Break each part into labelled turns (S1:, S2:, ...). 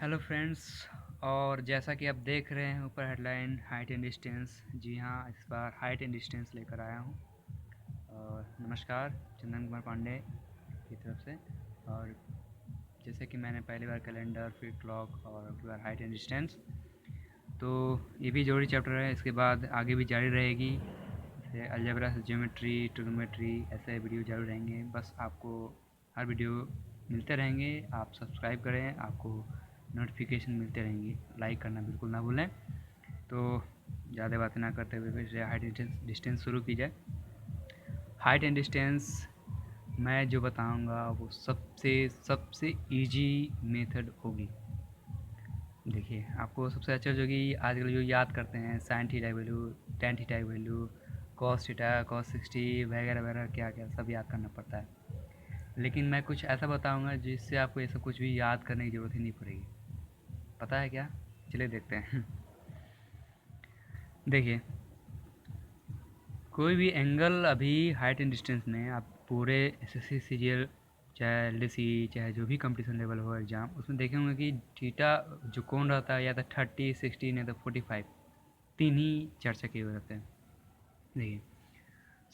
S1: Hello friends. और जैसा कि आप देख रहे हैं ऊपर हेडलाइन हाइट एंड डिस्टेंस, जी हाँ, इस बार हाइट एंड डिस्टेंस लेकर आया हूँ। और नमस्कार, चंदन कुमार पांडे की तरफ से। और जैसे कि मैंने पहली बार कैलेंडर, फिर क्लॉक और अब की बार हाइट एंड डिस्टेंस, तो ये भी जरूरी चैप्टर है। इसके बाद आगे भी जारी रहेगी, जैसे अलजेब्रा से ज्योमेट्री, ट्रिग्नोमेट्री, ऐसे वीडियो जारी रहेंगे। बस आपको हर वीडियो मिलते रहेंगे, आप सब्सक्राइब करें, आपको नोटिफिकेशन मिलते रहेंगे। लाइक करना बिल्कुल ना भूलें। तो ज़्यादा बातें ना करते हुए फिर से हाइट डिस्टेंस शुरू की जाए। हाइट एंड डिस्टेंस मैं जो बताऊंगा वो सबसे सबसे इजी मेथड होगी। देखिए, आपको सबसे अच्छा जो कि आजकल जो याद करते हैं साइन थीटा की वैल्यू, टेन थीटा की वैल्यू, कॉस थीटा, कॉस 60 वगैरह वगैरह, क्या क्या सब याद करना पड़ता है। लेकिन मैं कुछ ऐसा बताऊंगा जिससे आपको ये सब कुछ भी याद करने की ज़रूरत ही नहीं पड़ेगी। पता है क्या? चलिए देखते हैं। देखिए, कोई भी एंगल अभी हाइट एंड डिस्टेंस में आप पूरे एसएससी सीजीएल, चाहे एलडीसी, चाहे जो भी कंपटीशन लेवल हो एग्ज़ाम, उसमें देखे होंगे कि थीटा जो कोण रहता है या तो 30, 16 या तो 45, तीन ही चर्चा किए हुए रहते हैं। देखिए,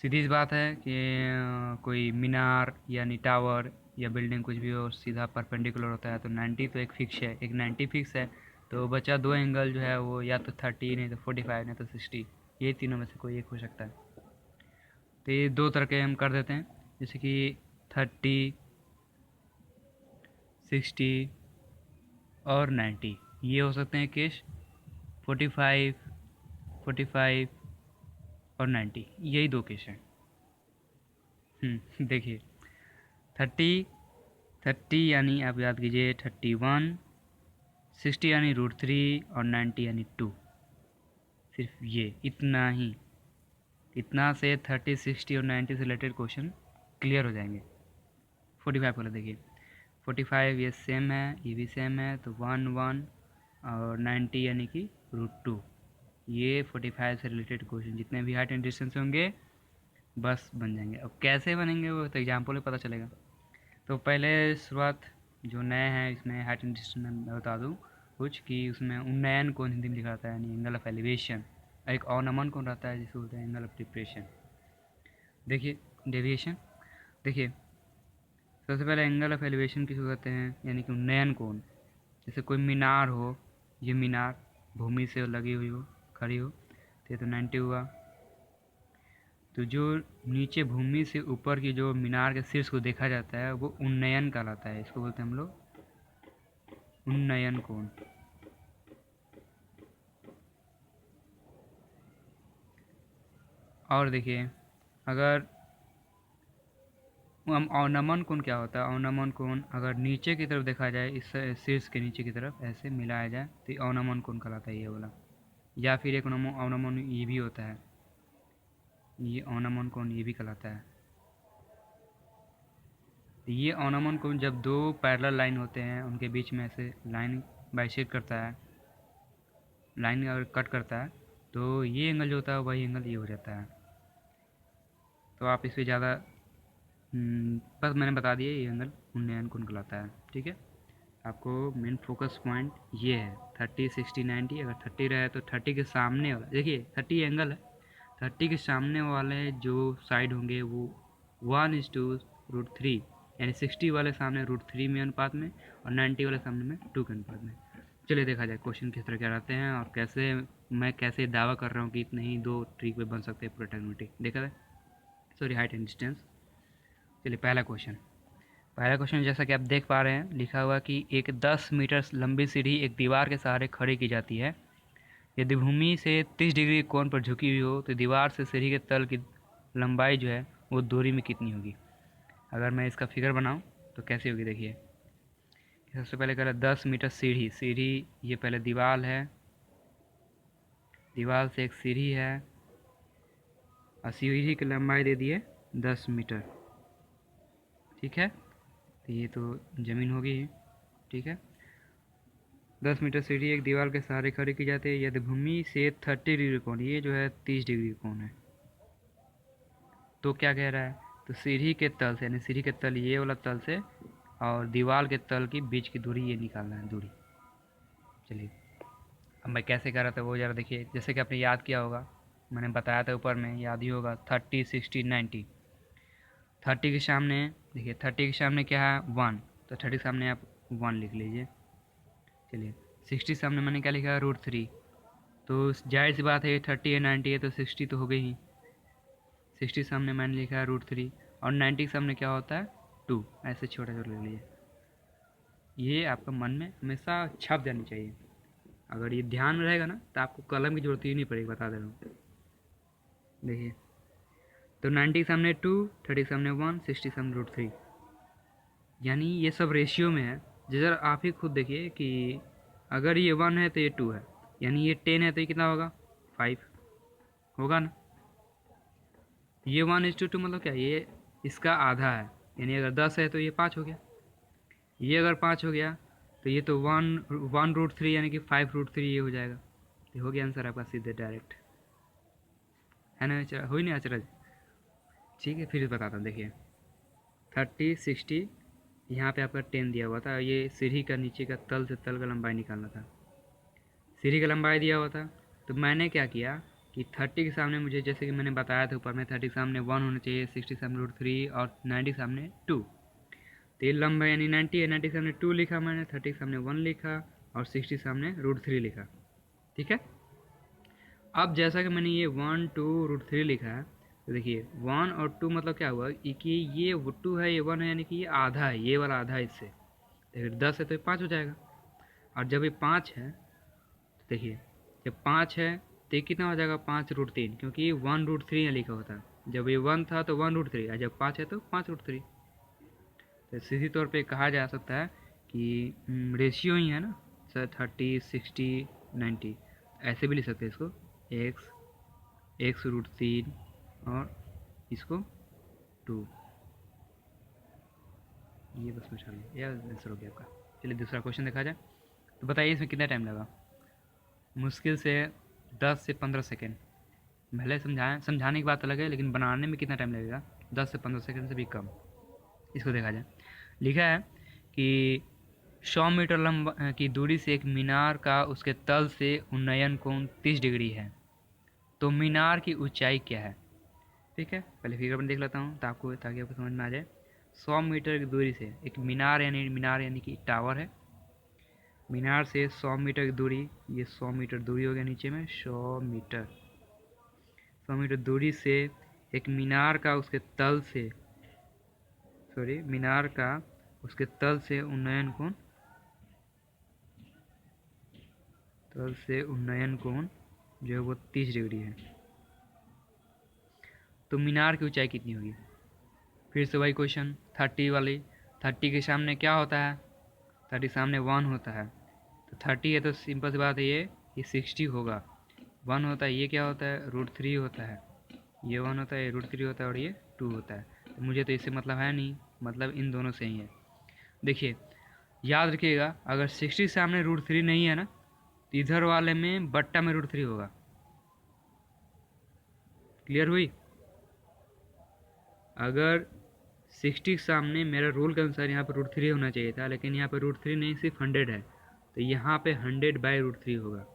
S1: सीधी सी बात है कि कोई मीनार यानी टावर या बिल्डिंग कुछ भी हो, सीधा परपेंडिकुलर होता है तो 90 तो एक फिक्स है, एक 90 फिक्स है। तो बचा दो एंगल जो है वो या तो 30 नहीं तो 45 नहीं तो 60, ये तीनों में से कोई एक हो सकता है। तो ये दो तरह के हम कर देते हैं, जैसे कि 30, 60 और 90। ये हो सकते हैं केस 45, 45 और 90, यही दो केस हैं। देखिए, 30, 30 यानी आप याद कीजिए 31, 60 यानी √3 और 90 यानी 2। सिर्फ ये इतना ही, इतना से 30, 60 और 90 से रिलेटेड क्वेश्चन क्लियर हो जाएंगे। 45 को देखिए, 45 ये सेम है, ये भी सेम है, तो 1 1 और 90 यानी कि √2। ये 45 से रिलेटेड क्वेश्चन जितने भी हाइट एंड डिस्टेंस होंगे बस बन जाएंगे। अब कैसे बनेंगे वो तो एग्जाम्पल में पता चलेगा। तो पहले शुरुआत, जो नए हैं इसमें हाइट एंड डिस्टेंस में मैं बता दूं कुछ कि उसमें उन्नयन कोण हिंदी में लिखा रहता है, यानी एंगल ऑफ एलिवेशन। एक अवनमन कोण रहता है जिसे बोलते हैं एंगल ऑफ डिप्रेशन। देखिए, डेविएशन। देखिए, सबसे पहले एंगल ऑफ एलिवेशन किसे कहते हैं, यानी कि उन्नयन कोण। जैसे कोई मीनार हो, ये मीनार भूमि से लगी हुई हो, खड़ी हो, तो ये तो 90 हुआ। तो जो नीचे भूमि से ऊपर की जो मीनार के शीर्ष को देखा जाता है वो उन्नयन कहलाता है, इसको बोलते हैं हम लोग उन्नयन कोण। और देखिए, अगर हम अवनमन कोण क्या होता है, अवनमन कोण अगर नीचे की तरफ देखा जाए, इस शीर्ष के नीचे की तरफ ऐसे मिलाया जाए तो अवनमन कोण कहलाता है ये वाला। या फिर एक अवनमन ये भी होता है, ये अवनमन कोण ये भी कहलाता है। ये अवनमन कोण जब दो पैरेलल लाइन होते हैं उनके बीच में ऐसे लाइन बाइसेक्ट करता है, लाइन अगर कट करता है तो ये एंगल जो होता है वही एंगल ये हो जाता है। तो आप इस पर ज़्यादा बस मैंने बता दिया, ये एंगल उन्नयन कोण कहलाता है। ठीक है, आपको मेन फोकस पॉइंट ये है 30, 60, 90। अगर 30 रहे तो 30 के सामने वाला, देखिए 30 एंगल है, 30 के सामने वाले जो साइड होंगे वो 1:√3, यानी 60 वाले सामने √3 में अनुपात में और 90 वाले सामने में 2 के अनुपात में। चलिए देखा जाए क्वेश्चन किस तरह के रहते हैं और कैसे मैं कैसे दावा कर रहा हूँ कि इतने ही दो ट्रिक पे बन सकते हैं पूरा ट्रिग्नोमेट्री। देखा जाए, सॉरी, हाइट एंड डिस्टेंस। चलिए पहला क्वेश्चन जैसा कि आप देख पा रहे हैं, लिखा हुआ कि एक 10 मीटर लंबी सीढ़ी एक दीवार के सहारे खड़ी की जाती है। यदि भूमि से 30 डिग्री कोण पर झुकी हुई हो तो दीवार से सीढ़ी के तल की लंबाई जो है वो दूरी में कितनी होगी। अगर मैं इसका फिगर बनाऊं तो कैसी होगी, देखिए। सबसे पहले कह रहा 10 मीटर सीढ़ी, सीढ़ी ये पहले दीवार है, दीवार से एक सीढ़ी है और सीढ़ी की लंबाई दे दी है 10 मीटर। ठीक है, तो ये तो ज़मीन होगी। ठीक है, 10 मीटर सीढ़ी एक दीवार के सहारे खड़ी की जाती है यदि भूमि से 30 डिग्री कोण, ये जो है 30 डिग्री कोण है। तो क्या कह रहा है, तो सीढ़ी के तल से, यानी सीढ़ी के तल ये वाला तल से और दीवार के तल की बीच की दूरी ये निकालना है दूरी। चलिए, अब मैं कैसे कर रहा था वो ज़रा देखिए। जैसे कि आपने याद किया होगा, मैंने बताया था ऊपर में, याद ही होगा 30 60 90। 30 के सामने देखिए, 30 के सामने क्या है 1, तो 30 के सामने आप 1 लिख लीजिए। चलिए, 60 सामने मैंने क्या लिखा √3, तो जाहिर सी बात है 30 है 90 है तो 60 तो हो गई ही। 60 सामने मैंने लिखा है √3, और 90 के सामने क्या होता है 2, ऐसे छोटा छोटा लिख लीजिए। ये आपका मन में हमेशा छप जानी चाहिए। अगर ये ध्यान में रहेगा ना तो आपको कलम की जरूरत ही नहीं पड़ेगी, बता दे रहा हूँ। देखिए, तो 90 के सामने 2, 30 के सामने 1, 60 के सामने √3, यानी ये सब रेशियो में है। जरा आप ही खुद देखिए कि अगर ये 1 है तो ये 2 है, यानी ये 10 है तो ये कितना होगा 5 होगा ना। ये 1:2 मतलब क्या, ये इसका आधा है, यानी अगर 10 है तो ये 5 हो गया। ये अगर 5 हो गया तो ये तो 1√3 यानी कि 5√3 ये हो जाएगा। ये हो गया आंसर आपका सीधे डायरेक्ट, है ना। हो ही नहीं अचरज। ठीक है, फिर बताता हूँ। देखिए 30 60, यहाँ पे आपका 10 दिया हुआ था। ये सीढ़ी का नीचे का तल से तल का लंबाई निकालना था। सीढ़ी का लंबाई दिया हुआ था, तो मैंने क्या किया कि 30 के सामने मुझे, जैसे कि मैंने बताया था ऊपर में, 30 के सामने 1 होना चाहिए, 60 के सामने √3 और 90 के सामने 2। तो ये लंबा यानी 90 है, 90 के सामने 2 लिखा मैंने, 30 के सामने 1 लिखा और 60 के सामने √3 लिखा। ठीक है, अब जैसा कि मैंने ये 1 2 √3 लिखा है, तो देखिए 1 और 2 मतलब क्या हुआ कि ये 2 है, ये 1 है, यानी कि ये आधा है, ये वाला आधा है इससे। तो फिर 10 है तो ये 5 हो जाएगा। और जब ये 5 है, तो देखिए जब 5 है तो ये कितना हो जाएगा 5√3, क्योंकि ये 1√3 यहाँ लिखा होता है। जब ये 1 था तो 1√3, और जब 5 है तो 5√3। तो सीधी तौर पे कहा जा सकता है कि रेशियो ही है ना सर, 30 60 90। ऐसे भी लिख सकते हैं इसको, x√3 और इसको 2। ये बस मिटा लो, यह आंसर हो गया आपका। चलिए दूसरा क्वेश्चन देखा जाए। तो बताइए इसमें कितना टाइम लगा। मुश्किल से 10 से 15 सेकेंड। भले समझाने की बात अलग है, लेकिन बनाने में कितना टाइम लगेगा, 10 से 15 सेकेंड से भी कम। इसको देखा जाए, लिखा है कि 100 मीटर लंबा की दूरी से एक मीनार का उसके तल से उन्नयन कोण 30 डिग्री है, तो मीनार की ऊंचाई क्या है। ठीक है, पहले फिगर में देख लेता हूँ ताकि आपको समझ में आ जाए। 100 मीटर की दूरी से एक मीनार यानी कि टावर है। मीनार से 100 मीटर की दूरी, ये 100 मीटर दूरी हो गया नीचे में, 100 मीटर दूरी से एक मीनार का उसके तल से, उन्नयन कोण जो है वो 30 डिग्री है। तो मीनार की ऊंचाई कितनी होगी। फिर से वही क्वेश्चन 30 के सामने क्या होता है, 30 सामने 1 होता है, तो 30 है तो सिंपल सी बात है ये 60 होगा। 1 होता है, ये क्या होता है √3 होता है, ये 1 होता है, ये √3 होता है, और ये 2 होता है। तो मुझे तो इससे मतलब है नहीं, मतलब इन दोनों से ही है। देखिए याद रखिएगा, अगर 60 सामने √3 नहीं है ना, तो इधर वाले में बट्टा में √3 होगा। क्लियर हुई। अगर 60 के सामने मेरा रूल के अनुसार यहाँ पर √3 होना चाहिए था, लेकिन यहाँ पर √3 नहीं, सिर्फ 100 है, तो यहाँ पे 100/√3 होगा।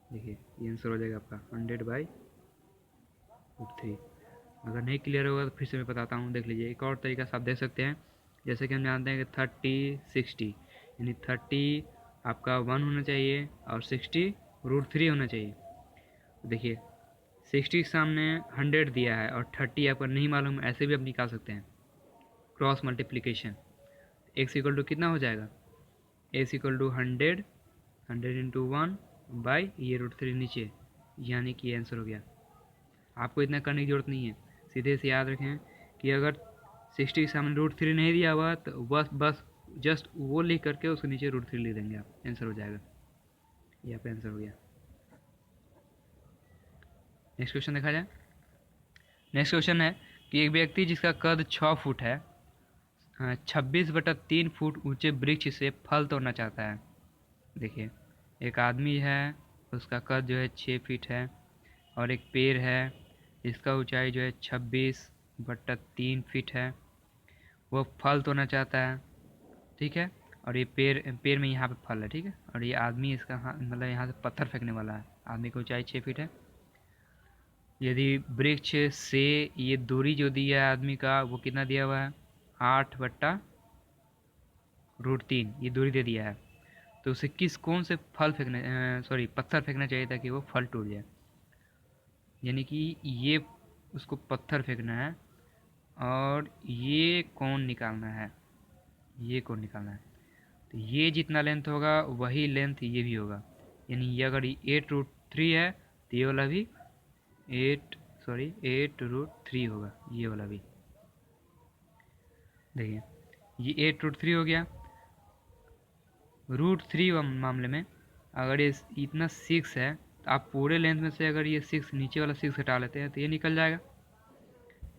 S1: देखिए ये आंसर हो जाएगा आपका 100/√3। अगर नहीं क्लियर होगा तो फिर से मैं बताता हूँ, देख लीजिए। एक और तरीका से आप देख सकते हैं, जैसे कि हम जानते हैं कि 30 60, यानी 30 आपका 1 होना चाहिए और 60 √3 होना चाहिए। देखिए 60 के सामने 100 दिया है और 30 आपका नहीं मालूम, ऐसे भी आप निकाल सकते हैं cross multiplication. x equal to कितना हो जाएगा, x इक्वल टू 100 × 1 बाई ये √3 नीचे, यानी कि ये आंसर हो गया। आपको इतना करने की ज़रूरत नहीं है, सीधे से याद रखें कि अगर 60 के सामने √3 नहीं दिया हुआ तो बस जस्ट वो लिख करके उसके नीचे √3 लिख देंगे, आप आंसर हो जाएगा। ये आपका आंसर हो गया। नेक्स्ट क्वेश्चन देखा जाए। नेक्स्ट क्वेश्चन है कि एक व्यक्ति जिसका कद 6 फुट है 26/3 फुट ऊंचे वृक्ष से फल तोड़ना चाहता है। देखिए एक आदमी है, उसका कद जो है 6 फीट है, और एक पेड़ है जिसका ऊंचाई जो है 26/3 फीट है, वो फल तोड़ना चाहता है। ठीक है, और ये पैर पैर में यहाँ पे फल है, ठीक है। और ये आदमी इसका मतलब यहाँ से पत्थर फेंकने वाला है। आदमी की ऊंचाई 6 फीट है। यदि वृक्ष से ये दूरी जो दिया है आदमी का, वो कितना दिया हुआ है, 8/√3 ये दूरी दे दिया है। तो उसे कौन से फल फेंकने सॉरी पत्थर फेंकना चाहिए ताकि वो फल टूट जाए। यानी कि ये उसको पत्थर फेंकना है और ये कौन निकालना है, ये कौन निकालना है। तो ये जितना लेंथ होगा वही लेंथ ये भी होगा। यानी ये अगर 8√3 है तो ये वाला भी 8√3 होगा, ये वाला भी। देखिए ये 8√3 हो गया। √3 मामले में अगर ये इतना 6 है तो आप पूरे लेंथ में से अगर ये 6 नीचे वाला 6 हटा लेते हैं तो ये निकल जाएगा।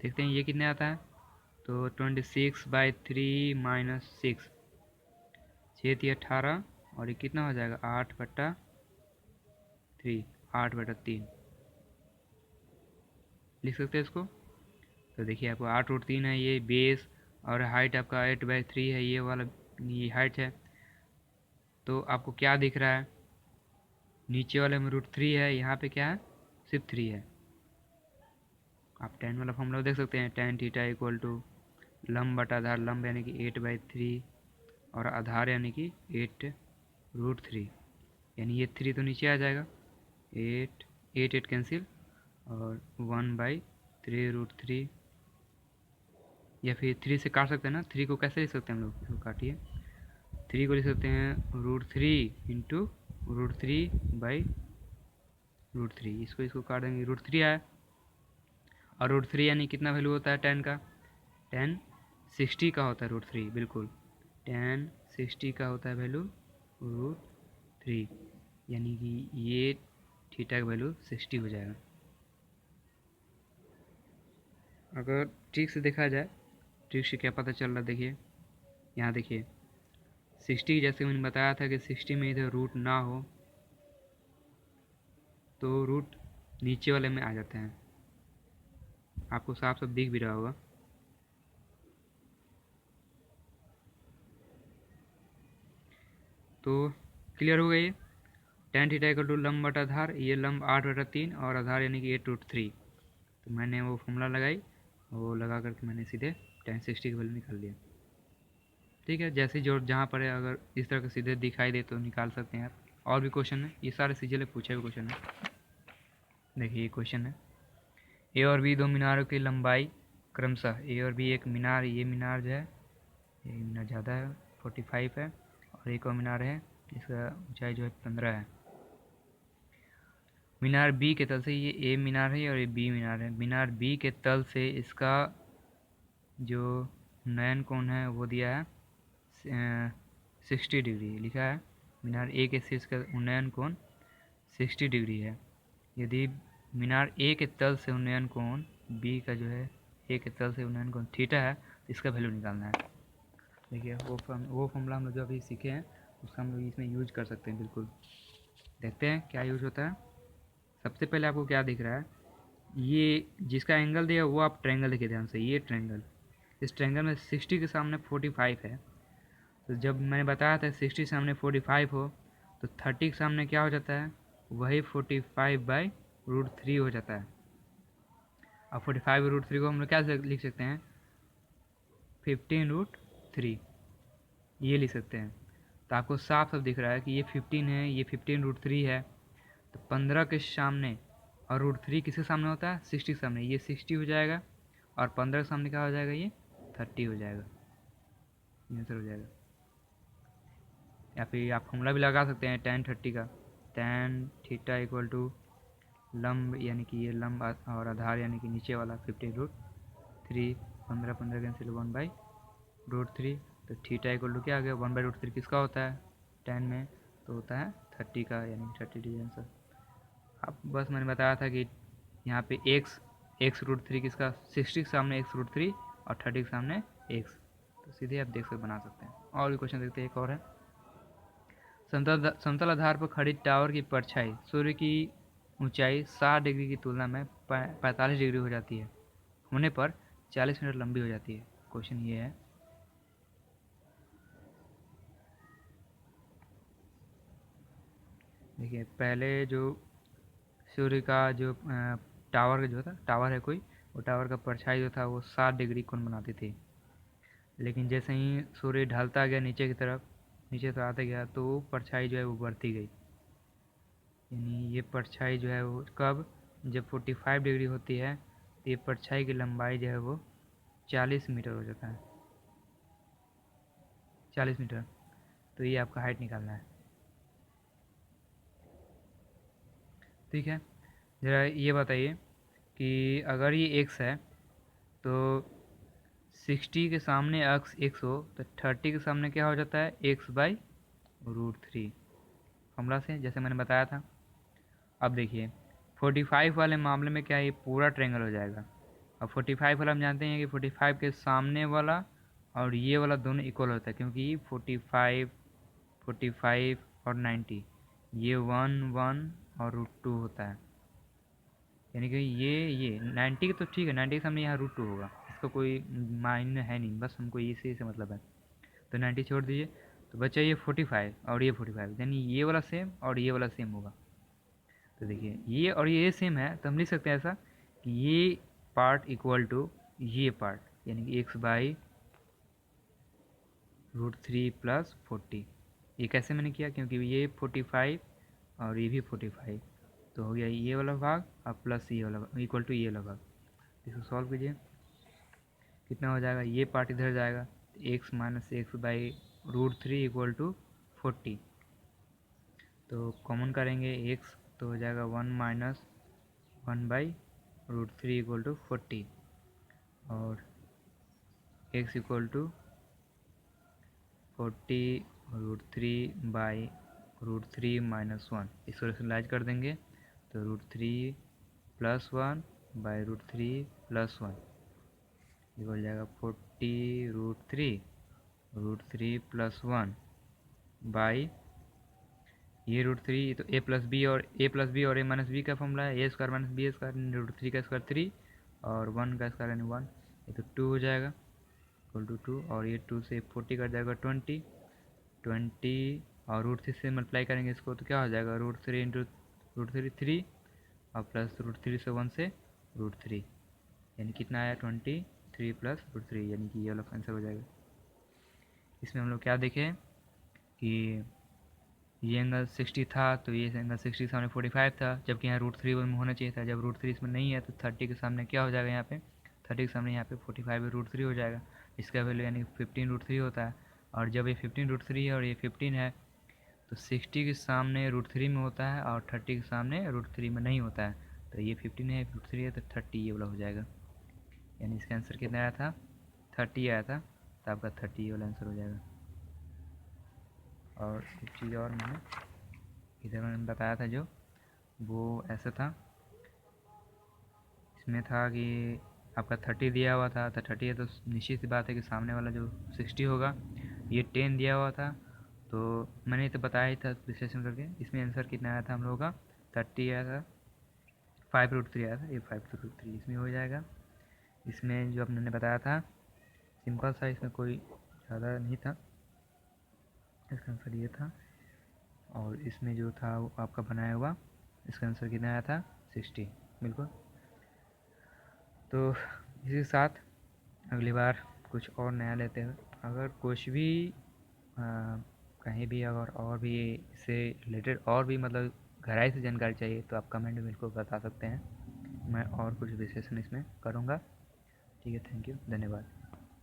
S1: देखते हैं ये कितने आता है। तो 26/3 - 6 6 18 और ये कितना हो जाएगा 8/3 8/3 लिख सकते हैं इसको। तो देखिए आपको 8√3 है ये बेस और हाइट आपका 8/3 है, ये वाला ये हाइट है। तो आपको क्या दिख रहा है, नीचे वाले में √3 है, यहाँ पे क्या है सिर्फ 3 है। आप tan वाला फॉर्मूला देख सकते हैं, tan थीटा इक्वल टू लंब बटा आधार, लंब यानी कि 8/3 और आधार यानी कि 8√3, यानी ये 3 तो नीचे आ जाएगा, 8 कैंसिल और 1/3√3, या फिर 3 से काट सकते हैं ना। 3 को कैसे लिख सकते हैं हम लोग, इसको काटिए। 3 को लिख सकते हैं √3 इंटू √3/√3, इसको काट देंगे, √3 आया। और √3 यानी कितना वैल्यू होता है tan का, tan 60 का होता है √3, बिल्कुल tan 60 का होता है वैल्यू √3, यानी कि ये थीटा का वैल्यू 60 हो जाएगा। अगर ठीक से देखा जाए, ठीक से क्या पता चल रहा है, देखिए यहाँ देखिए 60, जैसे मैंने बताया था कि 60 में इधर रूट ना हो तो रूट नीचे वाले में आ जाते हैं। आपको साफ साफ दिख भी रहा होगा। तो क्लियर हो गई ये। tan थीटा इक्वल टू लंब बटा आधार, ये लंब 8/3 और आधार यानी कि 8√3। तो मैंने वो फॉर्मूला लगाई, वो लगा करके मैंने सीधे tan 60 की वैल्यू निकाल लिया। ठीक है, जैसे जो जहाँ पर है अगर इस तरह का सीधे दिखाई दे तो निकाल सकते हैं आप। और भी क्वेश्चन है, ये सारे सीजे पूछे हुए क्वेश्चन है। देखिए ये क्वेश्चन है, ए और बी दो मीनारों की लंबाई क्रमशः, ए और बी एक मीनार, ये मीनार जो है ये मीनार ज़्यादा है 45 है, और एक और मीनार है इसका ऊंचाई जो है 15 है। मीनार बी के तल से, ये ए मीनार है और ये बी मीनार है। मीनार बी के तल से इसका जो नयन कोण है वो दिया है 60 डिग्री लिखा है। मीनार ए के शीर्ष का उन्नयन कोण 60 डिग्री है। यदि मीनार ए के तल से उन्नयन कोण बी का जो है ए के तल से उन्नयन कोण थीटा है, तो इसका वैल्यू निकालना है। देखिए वो फॉर्मूला हम लोग जो अभी सीखे हैं उसका हम लोग इसमें यूज कर सकते हैं, बिल्कुल। देखते हैं क्या यूज होता है। सबसे पहले आपको क्या दिख रहा है, ये जिसका एंगल दिया वो आप ट्रायंगल देखिए ध्यान से, ये ट्रायंगल, इस ट्रायंगल में 60 के सामने 45 है। तो जब मैंने बताया था 60 के सामने 45 हो तो 30 के सामने क्या हो जाता है, वही 45/√3 हो जाता है। अब 45/√3 को हम लोग क्या लिख सकते हैं, 15√3 ये लिख सकते हैं। तो आपको साफ साफ दिख रहा है कि ये 15 है, ये 15√3 है। तो 15 के सामने और √3 किसके सामने होता है, 60 के सामने, ये 60 हो जाएगा। और 15 के सामने क्या हो जाएगा, ये 30 हो जाएगा, ये आंसर हो जाएगा। या फिर आप फॉर्मूला भी लगा सकते हैं tan 30 का, tan थीटा इक्वल टू लंब यानी कि ये लंब और आधार यानी कि नीचे वाला 15√3, 15 कैंसिल 1/√3। तो थीटा इक्वल टू क्या आ गया, 1/√3 किसका होता है tan में, तो होता है 30 का, यानी 30 डिग्री आंसर। अब बस मैंने बताया था कि यहाँ पे x√3 किसका, 60 के सामने x√3 और 30 के सामने x, तो सीधे आप देख कर बना सकते हैं। और भी क्वेश्चन देखते हैं, एक और है। समतल आधार पर खड़ी टावर की परछाई सूर्य की ऊंचाई 60 डिग्री की तुलना में 45 डिग्री हो जाती है, होने पर 40 मिनट लंबी हो जाती है। क्वेश्चन ये है, देखिए पहले जो सूर्य का जो टावर जो था, टावर है कोई, वो टावर का परछाई जो था वो 60 डिग्री कोण बनाती थी। लेकिन जैसे ही सूर्य ढलता गया नीचे की तरफ, नीचे से आता गया, तो वो परछाई जो है वो बढ़ती गई। यानी ये परछाई जो है वो कब, जब 45 डिग्री होती है तो ये परछाई की लंबाई जो है वो 40 मीटर हो जाता है, 40 मीटर। तो ये आपका हाइट निकालना है। ठीक है, ज़रा ये बताइए कि अगर ये एक्स है तो 60 के सामने अक्स एक्स हो तो 30 के सामने क्या हो जाता है, x/√3 फॉर्मूला से, जैसे मैंने बताया था। अब देखिए 45 वाले मामले में क्या है, ये पूरा ट्रायंगल हो जाएगा। अब 45 वाला हम जानते हैं कि 45 के सामने वाला और ये वाला दोनों इक्वल होता है, क्योंकि 45 45 और 90 ये 1 1 और √2 होता है। यानी कि ये 90 तो ठीक है, 90 के सामने यहाँ √2 होगा, इसका कोई मायने है नहीं, बस हमको इसी से मतलब है। तो 90 छोड़ दीजिए, तो बचा ये 45 और ये 45, यानी ये वाला सेम और ये वाला सेम होगा। तो देखिए ये और ये सेम है, तो हम लिख सकते हैं ऐसा कि ये पार्ट इक्वल टू ये पार्ट, यानी कि x/√3 + 40। ये कैसे मैंने किया, क्योंकि ये 45 और ये भी 45, तो हो गया ये वाला भाग और प्लस ये वाला इक्वल टू ये वाला भाग। इसको सॉल्व कीजिए, कितना हो जाएगा, ये पार्ट इधर जाएगा, x-x/√3 इक्वल टू 40। तो कॉमन करेंगे x, तो हो जाएगा 1 - 1/√3 इक्वल टू 40, और x इक्वल टू 40√3/√3 - 1। इसको रेशनलाइज कर देंगे तो √3 + 1/√3 + 1, ये हो जाएगा 40√3 + 1 बाई ये √3, तो a + b और a - b का फॉर्मूला है, a² - b² √3 का स्क्वायर 3 और 1 का स्क्वायर यानी 1, ये तो 2 हो जाएगा इक्वल टू 2, और ये 2 से 40 कट जाएगा 20 और √3 से मल्टीप्लाई करेंगे इसको, तो क्या हो जाएगा, √3 इंटू √3 3 और प्लस √3 से 1 से √3, यानी कितना आया 23 + √3, यानी कि ये वाला आंसर हो जाएगा। इसमें हम लोग क्या देखें कि ये एंगल 60 था, तो ये एंगल 60 के सामने 45 था, जबकि यहाँ √3 में होना चाहिए था। जब √3 इसमें नहीं है तो 30 के सामने क्या हो जाएगा, यहाँ पे 30 के सामने यहाँ पे 45 √3 हो जाएगा। इसका वैल्यू यानी 15√3 होता है, और जब ये 15√3 है और ये 15 है तो 60 के सामने √3 में होता है और 30 के सामने √3 में नहीं होता है। तो ये 15 है, √3 है, तो 30 ये वाला हो जाएगा। यानी इसका आंसर कितना आया था, 30 आया था, तो आपका 30 ये वाला आंसर हो जाएगा। और एक चीज़ और मैंने इधर मैंने बताया था जो, वो ऐसा था, इसमें था कि आपका 30 दिया हुआ था, तो 30 है तो निश्चित सी बात है कि सामने वाला जो 60 होगा, ये 10 दिया हुआ था, तो मैंने तो बताया ही था विश्लेषण करके। इसमें आंसर कितना आया था हम लोगों का, 30 आया था, 5√3 आया था, ये 5√3 इसमें हो जाएगा। इसमें जो आपने बताया था सिंपल सा, इसमें कोई ज़्यादा नहीं था, इसका आंसर ये था। और इसमें जो था वो आपका बनाया हुआ, इसका आंसर कितना आया था, 60 बिल्कुल। तो इसी के साथ अगली बार कुछ और नया लेते हैं। अगर कुछ भी कहीं भी अगर और भी इससे रिलेटेड और भी मतलब गहराई से जानकारी चाहिए तो आप कमेंट में मेरे को बता सकते हैं, मैं और कुछ विश्लेषण इसमें करूँगा। ठीक है, थैंक यू, धन्यवाद।